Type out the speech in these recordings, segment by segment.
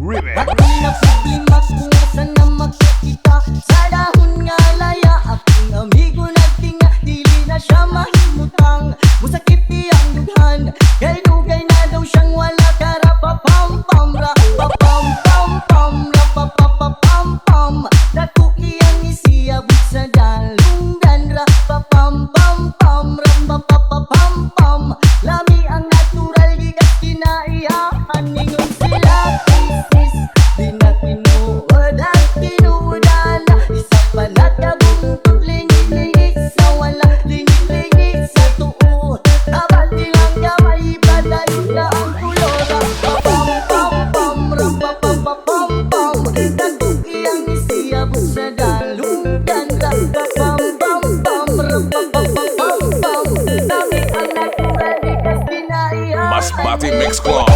Remix. Ako'y nagsublima kung saan na magkakita sa dahon nga laya. Aking amigo nagtinga, dili na siya mahimutang. Musakit iyang dughan, kay dugay na daw siyang wala. Karapapam-pam, rapapam-pam-pam, rapapapam-pam. Dako iyang isiyabot sa dalunggan. Rapapam-pam-pam, rapapapam-pam. Lami ang natural, gigas kinaiyahan. Ningon sila isis, di na tinuod at tinuodan. Isa palat kabuntog, lingit-lingit sa wala, lingit-lingit sa tuo. Dapat nilang gamay, padayon na ang kulor. Rapapam-pam-pam, rapapapam-pam. Dako iyang isiyabot sa dalunggan. Rapapam-pam-pam, rapapapam-pam. Lami ang natural, gigas kinaiyahan. Masbate Mix Club.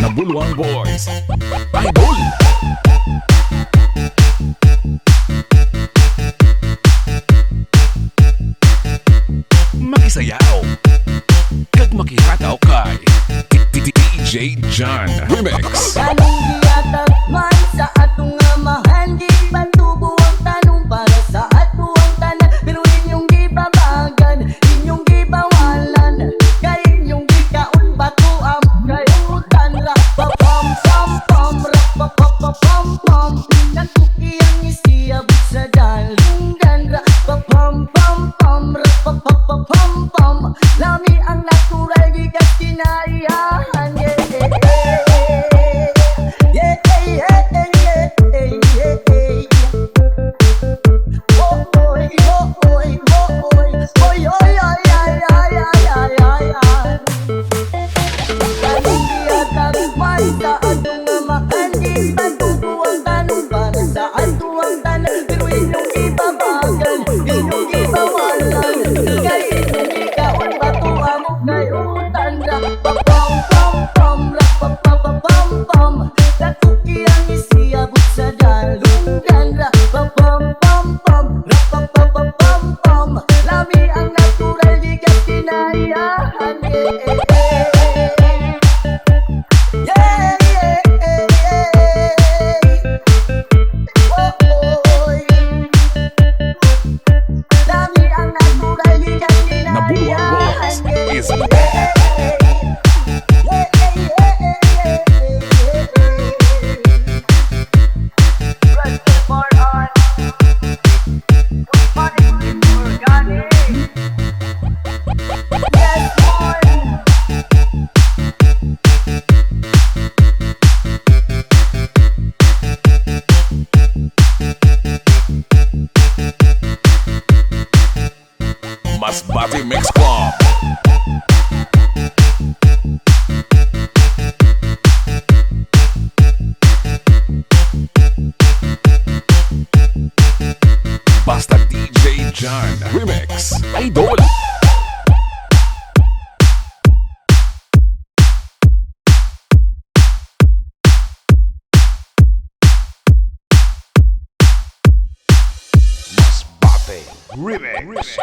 Nabuluang Boys Idol. Makisayaw kag makihataw kay DJ John Remix. Kanong giyatag man sa atong amahan, di patubo ang tanong para sa ato ang tanan. Pero inyong gibabagan, inyong gibawalan, kay inyong gikaon bato ang kayutan. Rapapam-pam-pam, rapapapam-pam. Nagtuki ang isiyabot sa dalunggan. Rapapam-pam-pam, rapapapam-pam. Lami ang natural, gigas kinaiyahan. Rapapam-pam-pam, rapapapam-pam. Datuki ang isiyabot sa dalunggan. Rapapam-pam-pam, rapapapam-pam. Lami ang natural, gigas kinaiyahan. Lami ang natural, gigas Nabuluang Boys kinaiyahan. is back. Masbate Mix Club. Basta DJ John Remix Idol. Masbate Remix.